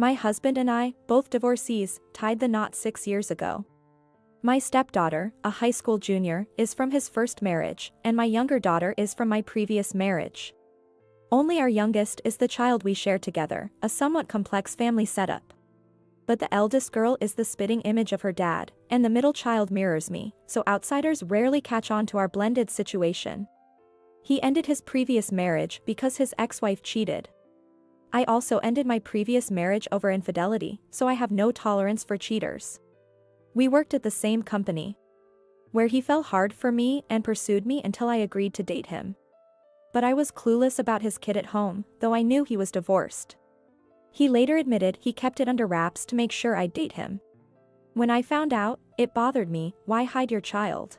My husband and I, both divorcees, tied the knot 6 years ago. My stepdaughter, a high school junior, is from his first marriage, and my younger daughter is from my previous marriage. Only our youngest is the child we share together, a somewhat complex family setup. But the eldest girl is the spitting image of her dad, and the middle child mirrors me, so outsiders rarely catch on to our blended situation. He ended his previous marriage because his ex-wife cheated. I also ended my previous marriage over infidelity, so I have no tolerance for cheaters. We worked at the same company, where he fell hard for me and pursued me until I agreed to date him. But I was clueless about his kid at home, though I knew he was divorced. He later admitted he kept it under wraps to make sure I'd date him. When I found out, it bothered me. Why hide your child?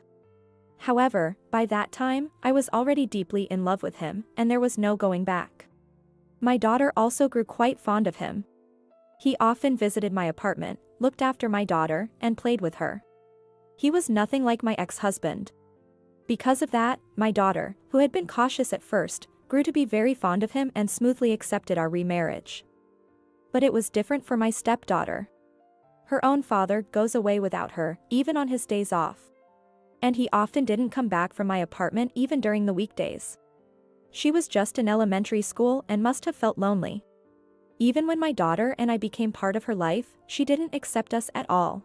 However, by that time, I was already deeply in love with him, and there was no going back. My daughter also grew quite fond of him. He often visited my apartment, looked after my daughter, and played with her. He was nothing like my ex-husband. Because of that, my daughter, who had been cautious at first, grew to be very fond of him and smoothly accepted our remarriage. But it was different for my stepdaughter. Her own father goes away without her, even on his days off. And he often didn't come back from my apartment even during the weekdays. She was just in elementary school and must have felt lonely. Even when my daughter and I became part of her life, she didn't accept us at all.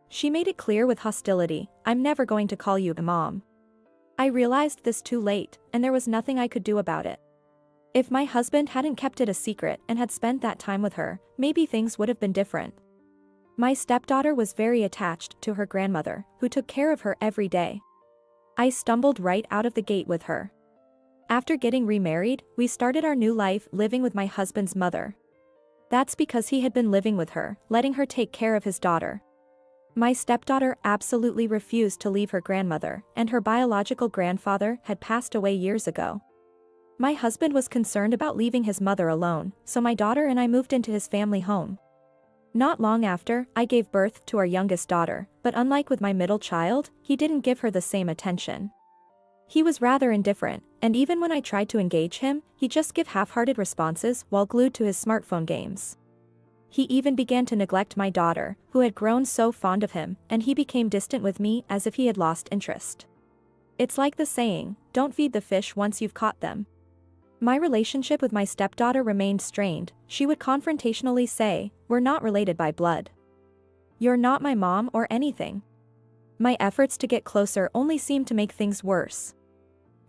She made it clear with hostility, "I'm never going to call you a mom." I realized this too late, and there was nothing I could do about it. If my husband hadn't kept it a secret and had spent that time with her, maybe things would have been different. My stepdaughter was very attached to her grandmother, who took care of her every day. I stumbled right out of the gate with her. After getting remarried, we started our new life living with my husband's mother. That's because he had been living with her, letting her take care of his daughter. My stepdaughter absolutely refused to leave her grandmother, and her biological grandfather had passed away years ago. My husband was concerned about leaving his mother alone, so my daughter and I moved into his family home. Not long after, I gave birth to our youngest daughter, but unlike with my middle child, he didn't give her the same attention. He was rather indifferent, and even when I tried to engage him, he'd just give half-hearted responses while glued to his smartphone games. He even began to neglect my daughter, who had grown so fond of him, and he became distant with me as if he had lost interest. It's like the saying, "Don't feed the fish once you've caught them." My relationship with my stepdaughter remained strained. She would confrontationally say, "We're not related by blood. You're not my mom or anything." My efforts to get closer only seemed to make things worse.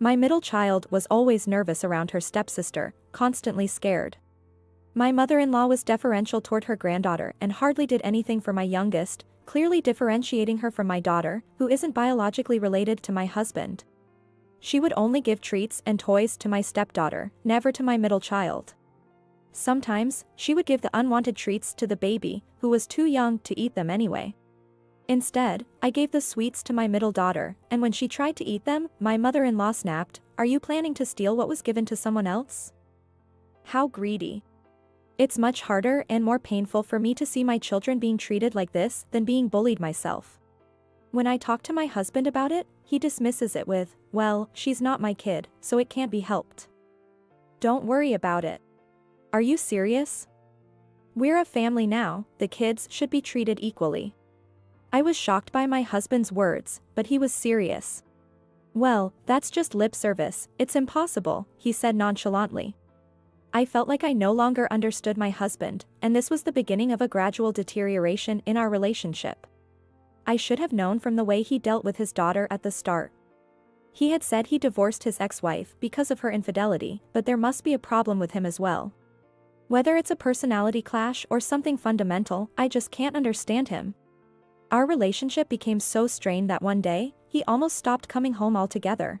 My middle child was always nervous around her stepsister, constantly scared. My mother-in-law was deferential toward her granddaughter and hardly did anything for my youngest, clearly differentiating her from my daughter, who isn't biologically related to my husband. She would only give treats and toys to my stepdaughter, never to my middle child. Sometimes, she would give the unwanted treats to the baby, who was too young to eat them anyway. Instead, I gave the sweets to my middle daughter, and when she tried to eat them, my mother-in-law snapped, "Are you planning to steal what was given to someone else?" How greedy. It's much harder and more painful for me to see my children being treated like this than being bullied myself. When I talk to my husband about it, he dismisses it with, "Well, she's not my kid, so it can't be helped. Don't worry about it." Are you serious? We're a family now, the kids should be treated equally. I was shocked by my husband's words, but he was serious. "Well, that's just lip service, it's impossible," he said nonchalantly. I felt like I no longer understood my husband, and this was the beginning of a gradual deterioration in our relationship. I should have known from the way he dealt with his daughter at the start. He had said he divorced his ex-wife because of her infidelity, but there must be a problem with him as well. Whether it's a personality clash or something fundamental, I just can't understand him. Our relationship became so strained that one day, he almost stopped coming home altogether.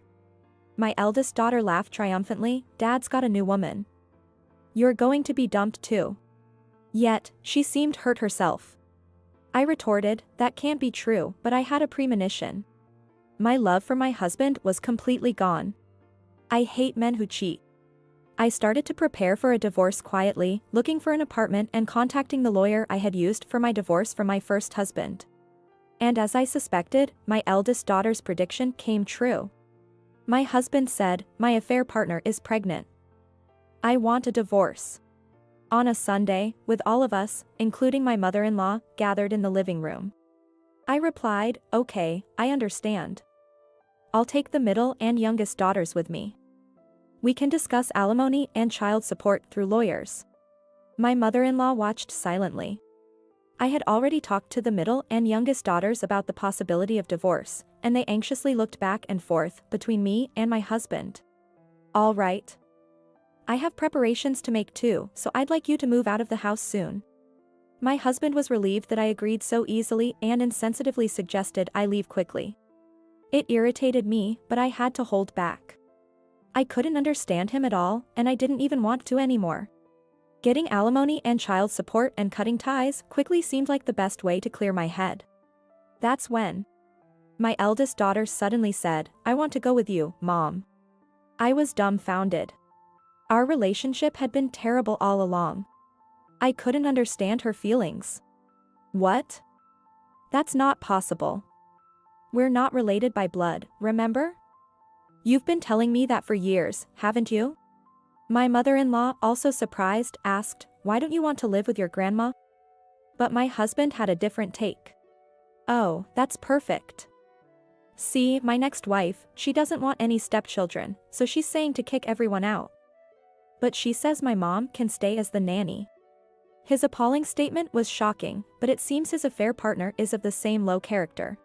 My eldest daughter laughed triumphantly, "Dad's got a new woman. You're going to be dumped too." Yet, she seemed hurt herself. I retorted, "That can't be true," but I had a premonition. My love for my husband was completely gone. I hate men who cheat. I started to prepare for a divorce quietly, looking for an apartment and contacting the lawyer I had used for my divorce from my first husband. And as I suspected, my eldest daughter's prediction came true. My husband said, "My affair partner is pregnant. I want a divorce." On a Sunday, with all of us, including my mother-in-law, gathered in the living room. I replied, "Okay, I understand. I'll take the middle and youngest daughters with me. We can discuss alimony and child support through lawyers." My mother-in-law watched silently. I had already talked to the middle and youngest daughters about the possibility of divorce, and they anxiously looked back and forth between me and my husband. "All right. I have preparations to make too, so I'd like you to move out of the house soon." My husband was relieved that I agreed so easily and insensitively suggested I leave quickly. It irritated me, but I had to hold back. I couldn't understand him at all, and I didn't even want to anymore. Getting alimony and child support and cutting ties quickly seemed like the best way to clear my head. That's when my eldest daughter suddenly said, "I want to go with you, Mom." I was dumbfounded. Our relationship had been terrible all along. I couldn't understand her feelings. "What? That's not possible. We're not related by blood, remember? You've been telling me that for years, haven't you?" My mother-in-law, also surprised, asked, "Why don't you want to live with your grandma?" But my husband had a different take. "Oh, that's perfect. See, my next wife, she doesn't want any stepchildren, so she's saying to kick everyone out. But she says my mom can stay as the nanny." His appalling statement was shocking, but it seems his affair partner is of the same low character.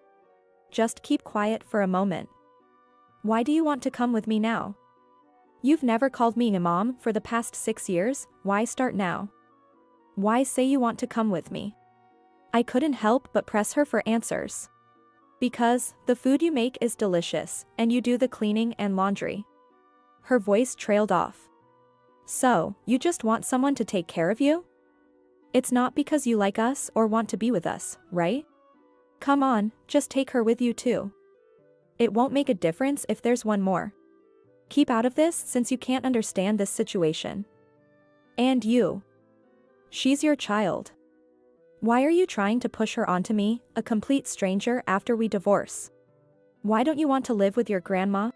Just keep quiet for a moment. "Why do you want to come with me now? You've never called me a mom for the past 6 years, why start now? Why say you want to come with me?" I couldn't help but press her for answers. "Because the food you make is delicious, and you do the cleaning and laundry." Her voice trailed off. "So, you just want someone to take care of you? It's not because you like us or want to be with us, right? Come on, just take her with you too. It won't make a difference if there's one more. Keep out of this since you can't understand this situation. And you. She's your child. Why are you trying to push her onto me, a complete stranger, after we divorce? Why don't you want to live with your grandma?"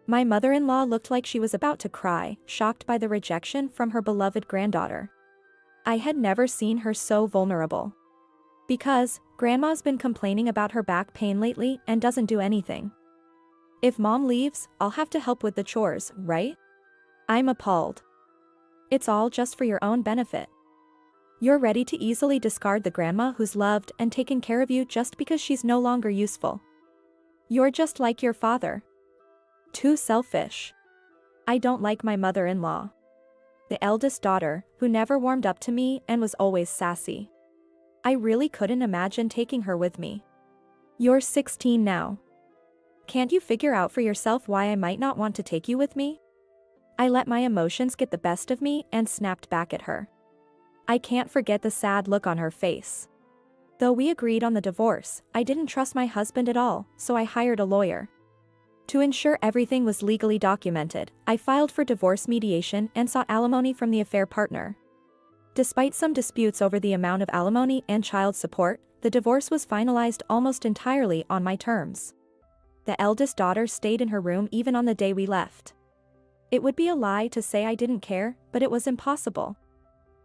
My mother-in-law looked like she was about to cry, shocked by the rejection from her beloved granddaughter. I had never seen her so vulnerable. "Because grandma's been complaining about her back pain lately and doesn't do anything. If mom leaves, I'll have to help with the chores, right?" I'm appalled. "It's all just for your own benefit. You're ready to easily discard the grandma who's loved and taken care of you just because she's no longer useful. You're just like your father. Too selfish." I don't like my mother-in-law. The eldest daughter, who never warmed up to me and was always sassy. I really couldn't imagine taking her with me. "You're 16 now. Can't you figure out for yourself why I might not want to take you with me?" I let my emotions get the best of me and snapped back at her. I can't forget the sad look on her face. Though we agreed on the divorce, I didn't trust my husband at all, so I hired a lawyer. To ensure everything was legally documented, I filed for divorce mediation and sought alimony from the affair partner. Despite some disputes over the amount of alimony and child support, the divorce was finalized almost entirely on my terms. The eldest daughter stayed in her room even on the day we left. It would be a lie to say I didn't care, but it was impossible.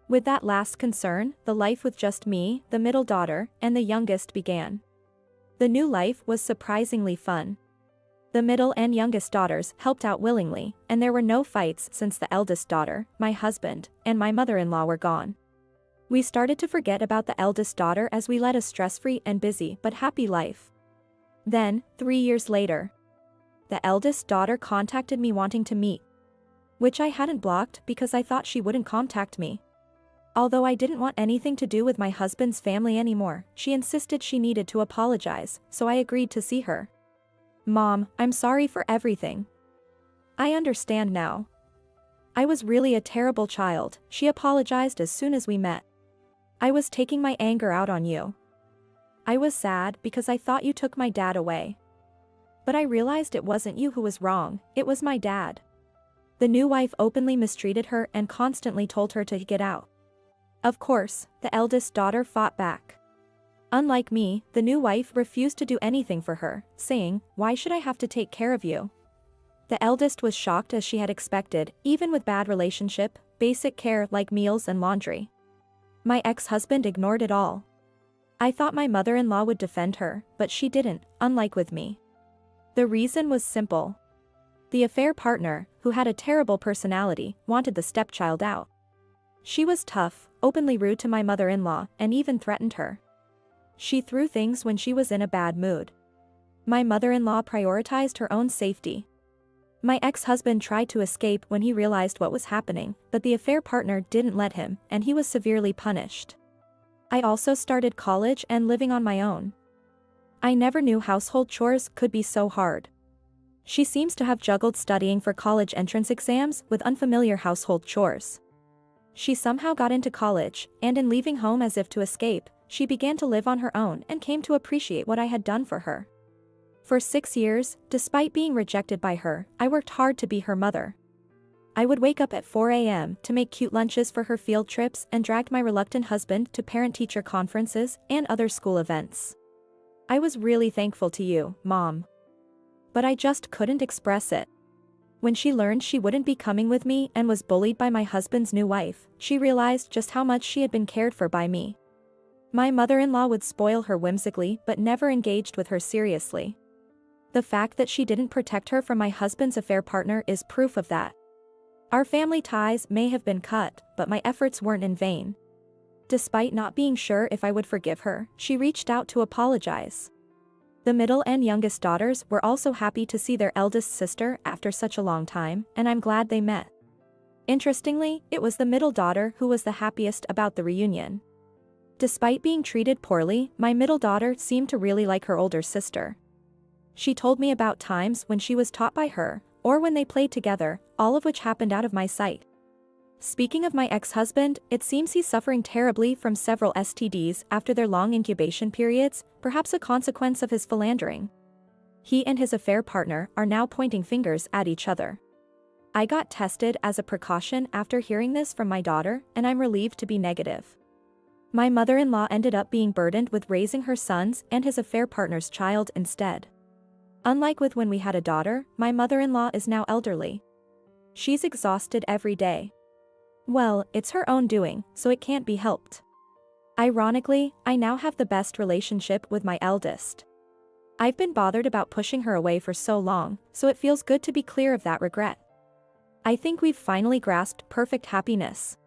With that last concern, the life with just me, the middle daughter, and the youngest began. The new life was surprisingly fun. The middle and youngest daughters helped out willingly, and there were no fights since the eldest daughter, my husband, and my mother-in-law were gone. We started to forget about the eldest daughter as we led a stress-free and busy but happy life. Then, 3 years later, the eldest daughter contacted me wanting to meet, which I hadn't blocked because I thought she wouldn't contact me. Although I didn't want anything to do with my husband's family anymore, she insisted she needed to apologize, so I agreed to see her. "Mom, I'm sorry for everything. I understand now. I was really a terrible child," she apologized as soon as we met. "I was taking my anger out on you. I was sad because I thought you took my dad away. But I realized it wasn't you who was wrong, it was my dad." The new wife openly mistreated her and constantly told her to get out. Of course, the eldest daughter fought back. Unlike me, the new wife refused to do anything for her, saying, "Why should I have to take care of you?" The eldest was shocked as she had expected, even with bad relationship, basic care like meals and laundry. My ex-husband ignored it all. I thought my mother-in-law would defend her, but she didn't, unlike with me. The reason was simple. The affair partner, who had a terrible personality, wanted the stepchild out. She was tough, openly rude to my mother-in-law, and even threatened her. She threw things when she was in a bad mood. My mother-in-law prioritized her own safety. My ex-husband tried to escape when he realized what was happening, but the affair partner didn't let him, and he was severely punished. I also started college and living on my own. I never knew household chores could be so hard. She seems to have juggled studying for college entrance exams with unfamiliar household chores. She somehow got into college, and in leaving home as if to escape, she began to live on her own and came to appreciate what I had done for her. For 6 years, despite being rejected by her, I worked hard to be her mother. I would wake up at 4 a.m. to make cute lunches for her field trips and dragged my reluctant husband to parent-teacher conferences and other school events. I was really thankful to you, Mom. But I just couldn't express it. When she learned she wouldn't be coming with me and was bullied by my husband's new wife, she realized just how much she had been cared for by me. My mother-in-law would spoil her whimsically but never engaged with her seriously. The fact that she didn't protect her from my husband's affair partner is proof of that. Our family ties may have been cut, but my efforts weren't in vain. Despite not being sure if I would forgive her, she reached out to apologize. The middle and youngest daughters were also happy to see their eldest sister after such a long time, and I'm glad they met. Interestingly, it was the middle daughter who was the happiest about the reunion. Despite being treated poorly, my middle daughter seemed to really like her older sister. She told me about times when she was taught by her, or when they played together, all of which happened out of my sight. Speaking of my ex-husband, it seems he's suffering terribly from several STDs after their long incubation periods, perhaps a consequence of his philandering. He and his affair partner are now pointing fingers at each other. I got tested as a precaution after hearing this from my daughter, and I'm relieved to be negative. My mother-in-law ended up being burdened with raising her sons and his affair partner's child instead. Unlike with when we had a daughter, my mother-in-law is now elderly. She's exhausted every day. Well, it's her own doing, so it can't be helped. Ironically, I now have the best relationship with my eldest. I've been bothered about pushing her away for so long, so it feels good to be clear of that regret. I think we've finally grasped perfect happiness.